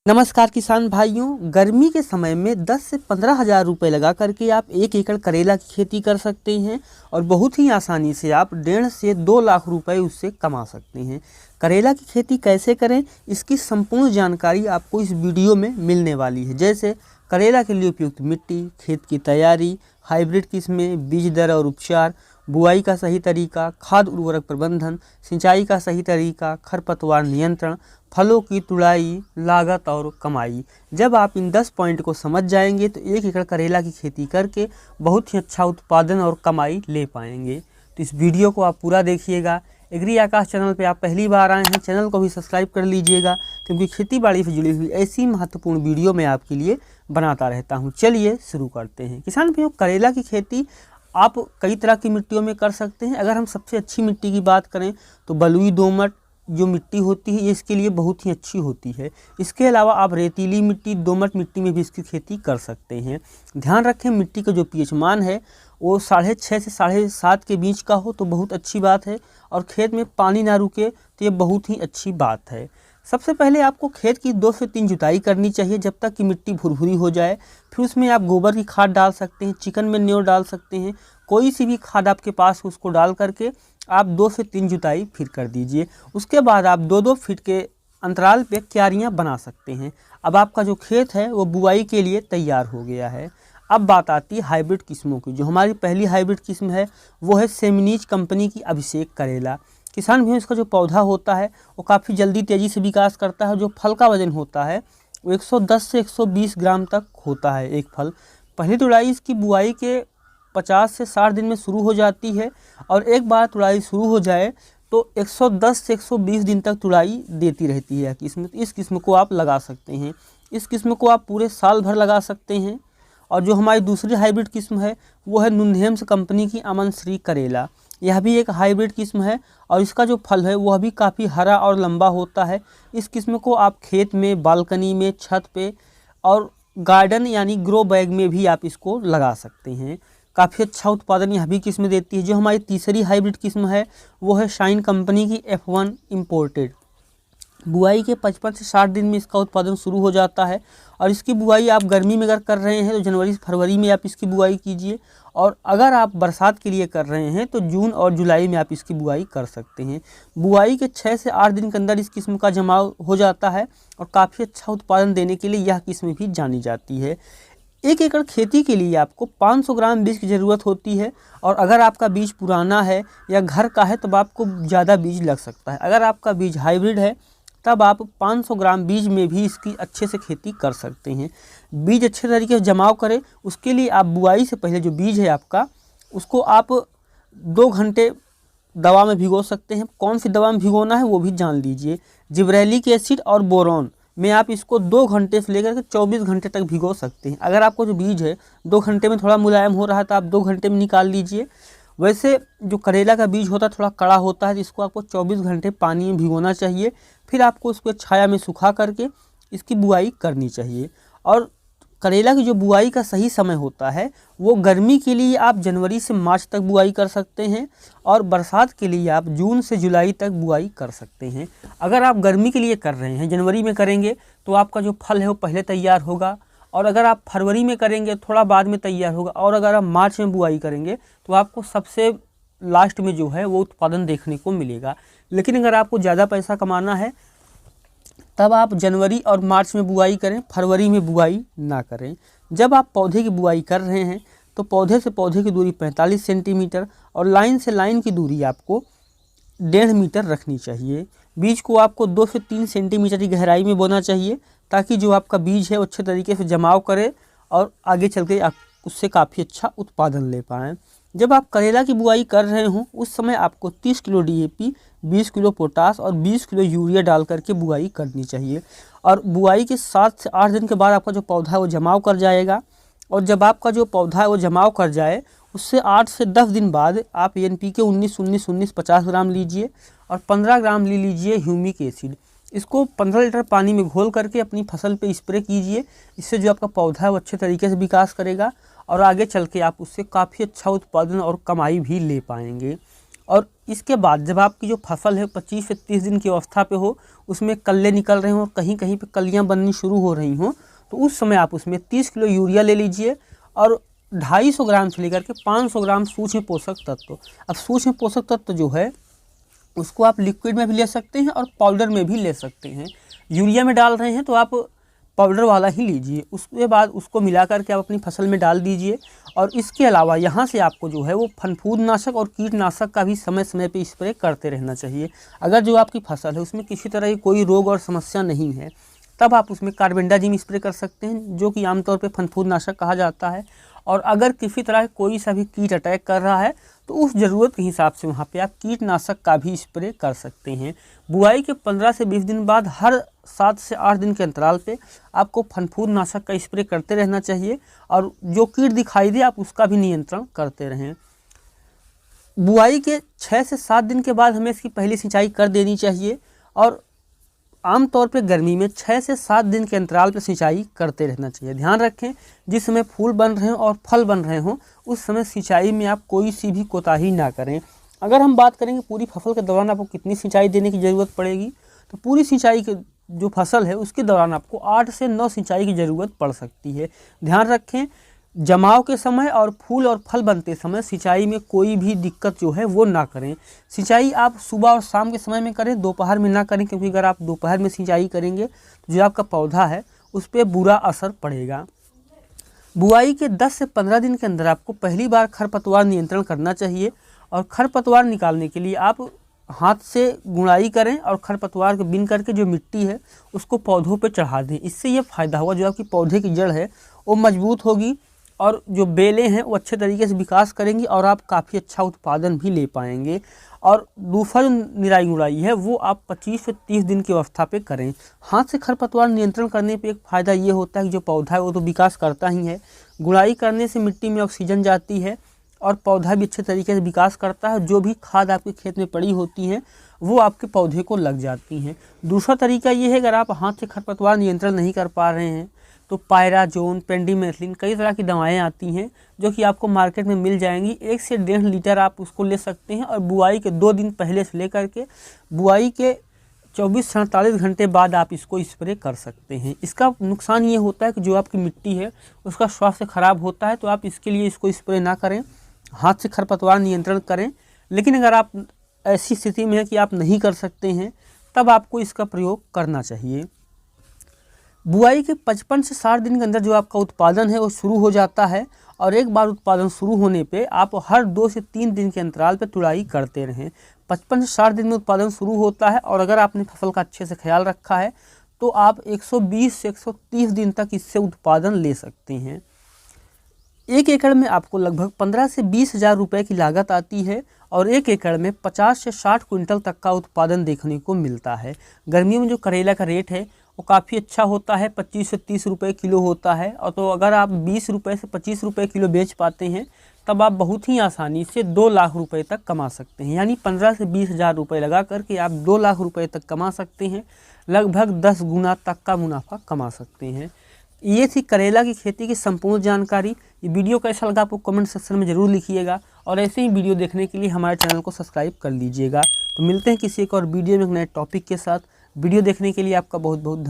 नमस्कार किसान भाइयों, गर्मी के समय में 10 से 15 हज़ार रुपये लगा करके आप 1 एकड़ करेला की खेती कर सकते हैं और बहुत ही आसानी से आप 1.5 से 2 लाख रुपए उससे कमा सकते हैं। करेला की खेती कैसे करें, इसकी संपूर्ण जानकारी आपको इस वीडियो में मिलने वाली है। जैसे करेला के लिए उपयुक्त मिट्टी, खेत की तैयारी, हाइब्रिड किस्में, बीज दर और उपचार, बुआई का सही तरीका, खाद उर्वरक प्रबंधन, सिंचाई का सही तरीका, खरपतवार नियंत्रण, फलों की तुड़ाई, लागत और कमाई। जब आप इन 10 पॉइंट को समझ जाएंगे तो 1 एकड़ करेला की खेती करके बहुत ही अच्छा उत्पादन और कमाई ले पाएंगे। तो इस वीडियो को आप पूरा देखिएगा। एग्री आकाश चैनल पे आप पहली बार आए हैं, चैनल को भी सब्सक्राइब कर लीजिएगा, क्योंकि खेती बाड़ी से जुड़ी हुई ऐसी महत्वपूर्ण वीडियो मैं आपके लिए बनाता रहता हूँ। चलिए शुरू करते हैं। किसान भाइयों, करेला की खेती आप कई तरह की मिट्टियों में कर सकते हैं। अगर हम सबसे अच्छी मिट्टी की बात करें तो बलुई दोमट जो मिट्टी होती है ये इसके लिए बहुत ही अच्छी होती है। इसके अलावा आप रेतीली मिट्टी, दोमट मिट्टी में भी इसकी खेती कर सकते हैं। ध्यान रखें, मिट्टी का जो पीएच मान है वो 6.5 से 7.5 के बीच का हो तो बहुत अच्छी बात है, और खेत में पानी ना रुके तो ये बहुत ही अच्छी बात है। सबसे पहले आपको खेत की 2 से 3 जुताई करनी चाहिए जब तक कि मिट्टी भुरभुरी हो जाए। फिर उसमें आप गोबर की खाद डाल सकते हैं, चिकन मैन्योर डाल सकते हैं, कोई सी भी खाद आपके पास उसको डाल करके आप 2 से 3 जुताई फिर कर दीजिए। उसके बाद आप 2-2 फीट के अंतराल पे क्यारियां बना सकते हैं। अब आपका जो खेत है वो बुआई के लिए तैयार हो गया है। अब बात आती है हाइब्रिड किस्मों की। जो हमारी पहली हाइब्रिड किस्म है वो है सेमिनीज कंपनी की अभिषेक करेला। किसान भी इसका जो पौधा होता है वो काफ़ी जल्दी तेज़ी से विकास करता है। जो फल का वजन होता है वो 110 से 120 ग्राम तक होता है एक फल। पहली तुड़ाई इसकी बुआई के 50 से 60 दिन में शुरू हो जाती है, और एक बार तुड़ाई शुरू हो जाए तो 110 से 120 दिन तक तुड़ाई देती रहती है किस्म। इस किस्म को आप लगा सकते हैं। इस किस्म को आप पूरे साल भर लगा सकते हैं। और जो हमारी दूसरी हाइब्रिड किस्म है वो है नुनहेम्स कंपनी की अमन श्री करेला। यह भी एक हाइब्रिड किस्म है और इसका जो फल है वह भी काफ़ी हरा और लंबा होता है। इस किस्म को आप खेत में, बालकनी में, छत पे और गार्डन यानी ग्रो बैग में भी आप इसको लगा सकते हैं। काफ़ी अच्छा उत्पादन यह भी किस्म देती है। जो हमारी तीसरी हाइब्रिड किस्म है वो है शाइन कंपनी की F1 इम्पोर्टेड। बुआई के 55 से 60 दिन में इसका उत्पादन शुरू हो जाता है, और इसकी बुआई आप गर्मी में अगर कर रहे हैं तो जनवरी से फरवरी में आप इसकी बुआई कीजिए, और अगर आप बरसात के लिए कर रहे हैं तो जून और जुलाई में आप इसकी बुआई कर सकते हैं। बुआई के 6 से 8 दिन के अंदर इस किस्म का जमाव हो जाता है, और काफ़ी अच्छा उत्पादन देने के लिए यह किस्म भी जानी जाती है। 1 एकड़ खेती के लिए आपको 500 ग्राम बीज की ज़रूरत होती है, और अगर आपका बीज पुराना है या घर का है तब आपको ज़्यादा बीज लग सकता है। अगर आपका बीज हाइब्रिड है तब आप 500 ग्राम बीज में भी इसकी अच्छे से खेती कर सकते हैं। बीज अच्छे तरीके से जमाव करें, उसके लिए आप बुआई से पहले जो बीज है आपका उसको आप 2 घंटे दवा में भिगो सकते हैं। कौन सी दवा में भिगोना है वो भी जान लीजिए। जिब्रेलिक एसिड और बोरॉन में आप इसको 2 घंटे से लेकर के 24 घंटे तक भिगो सकते हैं। अगर आपको जो बीज है 2 घंटे में थोड़ा मुलायम हो रहा है तो आप 2 घंटे में निकाल लीजिए। वैसे जो करेला का बीज होता है थोड़ा कड़ा होता है, इसको आपको 24 घंटे पानी में भिगोना चाहिए। फिर आपको उसको छाया में सुखा करके इसकी बुआई करनी चाहिए। और करेला की जो बुआई का सही समय होता है वो गर्मी के लिए आप जनवरी से मार्च तक बुआई कर सकते हैं, और बरसात के लिए आप जून से जुलाई तक बुआई कर सकते हैं। अगर आप गर्मी के लिए कर रहे हैं, जनवरी में करेंगे तो आपका जो फल है वो पहले तैयार होगा, और अगर आप फरवरी में करेंगे थोड़ा बाद में तैयार होगा, और अगर आप मार्च में बुआई करेंगे तो आपको सबसे लास्ट में जो है वो उत्पादन देखने को मिलेगा। लेकिन अगर आपको ज़्यादा पैसा कमाना है तब आप जनवरी और मार्च में बुआई करें, फरवरी में बुआई ना करें। जब आप पौधे की बुआई कर रहे हैं तो पौधे से पौधे की दूरी 45 सेंटीमीटर और लाइन से लाइन की दूरी आपको 1.5 मीटर रखनी चाहिए। बीज को आपको 2 से 3 सेंटीमीटर की गहराई में बोना चाहिए, ताकि जो आपका बीज है वो अच्छे तरीके से जमाव करे और आगे चल के आप उससे काफ़ी अच्छा उत्पादन ले पाएँ। जब आप करेला की बुआई कर रहे हों उस समय आपको 30 किलो DAP, 20 किलो पोटास और 20 किलो यूरिया डाल करके बुआई करनी चाहिए। और बुआई के 7 से 8 दिन के बाद आपका जो पौधा है वो जमाव कर जाएगा, और जब आपका जो पौधा है वो जमाव कर जाए उससे 8 से 10 दिन बाद आप NPK 19-19-19 50 ग्राम लीजिए, और 15 ग्राम ले लीजिए ह्यूमिक एसिड। इसको 15 लीटर पानी में घोल करके अपनी फसल पे स्प्रे कीजिए। इससे जो आपका पौधा है वो अच्छे तरीके से विकास करेगा, और आगे चल के आप उससे काफ़ी अच्छा उत्पादन और कमाई भी ले पाएंगे। और इसके बाद जब आपकी जो फसल है 25 से 30 दिन की अवस्था पे हो, उसमें कल्ले निकल रहे हों और कहीं कहीं पे कलियां बननी शुरू हो रही हों, तो उस समय आप उसमें 30 किलो यूरिया ले लीजिए और 250 ग्राम से लेकर के 500 ग्राम सूक्ष्म पोषक तत्व। अब सूक्ष्म पोषक तत्व जो है उसको आप लिक्विड में भी ले सकते हैं और पाउडर में भी ले सकते हैं। यूरिया में डाल रहे हैं तो आप पाउडर वाला ही लीजिए, उसके बाद उसको मिला करके आप अपनी फसल में डाल दीजिए। और इसके अलावा यहाँ से आपको जो है वो फनफूदनाशक और कीटनाशक का भी समय समय पे स्प्रे करते रहना चाहिए। अगर जो आपकी फसल है उसमें किसी तरह की कोई रोग और समस्या नहीं है, तब आप उसमें कार्बेंडाजिम स्प्रे कर सकते हैं, जो कि आमतौर पे फनफूदनाशक कहा जाता है। और अगर किसी तरह कोई सा भी कीट अटैक कर रहा है तो उस ज़रूरत के हिसाब से वहाँ पे आप कीटनाशक का भी स्प्रे कर सकते हैं। बुआई के 15 से 20 दिन बाद हर 7 से 8 दिन के अंतराल पे आपको फनफूदनाशक का स्प्रे करते रहना चाहिए और जो कीट दिखाई दे आप उसका भी नियंत्रण करते रहें। बुआई के 6 से 7 दिन के बाद हमें इसकी पहली सिंचाई कर देनी चाहिए और आमतौर पे गर्मी में 6 से 7 दिन के अंतराल पर सिंचाई करते रहना चाहिए। ध्यान रखें, जिस समय फूल बन रहे हों और फल बन रहे हों उस समय सिंचाई में आप कोई सी भी कोताही ना करें। अगर हम बात करेंगे पूरी फसल के दौरान आपको कितनी सिंचाई देने की ज़रूरत पड़ेगी, तो पूरी सिंचाई के जो फसल है उसके दौरान आपको 8 से 9 सिंचाई की ज़रूरत पड़ सकती है। ध्यान रखें, जमाव के समय और फूल और फल बनते समय सिंचाई में कोई भी दिक्कत जो है वो ना करें। सिंचाई आप सुबह और शाम के समय में करें, दोपहर में ना करें, क्योंकि अगर आप दोपहर में सिंचाई करेंगे तो जो आपका पौधा है उस पर बुरा असर पड़ेगा। बुआई के 10 से 15 दिन के अंदर आपको पहली बार खरपतवार नियंत्रण करना चाहिए और खरपतवार निकालने के लिए आप हाथ से गुड़ाई करें और खरपतवार को बीन करके जो मिट्टी है उसको पौधों पे चढ़ा दें। इससे ये फ़ायदा होगा, जो आपकी पौधे की जड़ है वो मजबूत होगी और जो बेलें हैं वो अच्छे तरीके से विकास करेंगी और आप काफ़ी अच्छा उत्पादन भी ले पाएंगे। और दूसरा जो निराई गुड़ाई है वो आप 25 से 30 दिन की अवस्था पे करें। हाथ से खरपतवार नियंत्रण करने पे एक फ़ायदा ये होता है कि जो पौधा है वो तो विकास करता ही है, गुड़ाई करने से मिट्टी में ऑक्सीजन जाती है और पौधा भी अच्छे तरीके से विकास करता है। जो भी खाद आपके खेत में पड़ी होती हैं वो आपके पौधे को लग जाती हैं। दूसरा तरीका ये है, अगर आप हाथ से खरपतवार नियंत्रण नहीं कर पा रहे हैं तो पायराजोन, पेंडिमेथलिन, कई तरह की दवाएं आती हैं जो कि आपको मार्केट में मिल जाएंगी। 1 से 1.5 लीटर आप उसको ले सकते हैं और बुआई के 2 दिन पहले से लेकर के बुआई के 24 से 48 घंटे बाद आप इसको स्प्रे कर सकते हैं। इसका नुकसान ये होता है कि जो आपकी मिट्टी है उसका स्वास्थ्य खराब होता है, तो आप इसके लिए इसको स्प्रे ना करें, हाथ से खरपतवार नियंत्रण करें। लेकिन अगर आप ऐसी स्थिति में है कि आप नहीं कर सकते हैं तब आपको इसका प्रयोग करना चाहिए। बुआई के 55 से 60 दिन के अंदर जो आपका उत्पादन है वो शुरू हो जाता है और एक बार उत्पादन शुरू होने पे आप हर 2 से 3 दिन के अंतराल पे तुड़ाई करते रहें। 55 से 60 दिन में उत्पादन शुरू होता है और अगर आपने फसल का अच्छे से ख्याल रखा है तो आप 120 से 130 दिन तक इससे उत्पादन ले सकते हैं। 1 एकड़ में आपको लगभग 15 से 20 हज़ार रुपये की लागत आती है और 1 एकड़ में 50 से 60 क्विंटल तक का उत्पादन देखने को मिलता है। गर्मियों में जो करेला का रेट है वो काफ़ी अच्छा होता है, 25 से 30 रुपये किलो होता है। और तो अगर आप 20 रुपये से 25 रुपये किलो बेच पाते हैं तब आप बहुत ही आसानी से 2 लाख रुपए तक कमा सकते हैं। यानी 15 से 20 हज़ार रुपये लगा करके आप 2 लाख रुपए तक कमा सकते हैं, लगभग 10 गुना तक का मुनाफा कमा सकते हैं। ये थी करेला की खेती की संपूर्ण जानकारी। ये वीडियो कैसा लगा आपको कमेंट सेक्शन में ज़रूर लिखिएगा और ऐसे ही वीडियो देखने के लिए हमारे चैनल को सब्सक्राइब कर लीजिएगा। तो मिलते हैं किसी एक और वीडियो में एक नए टॉपिक के साथ। वीडियो देखने के लिए आपका बहुत बहुत धन्यवाद।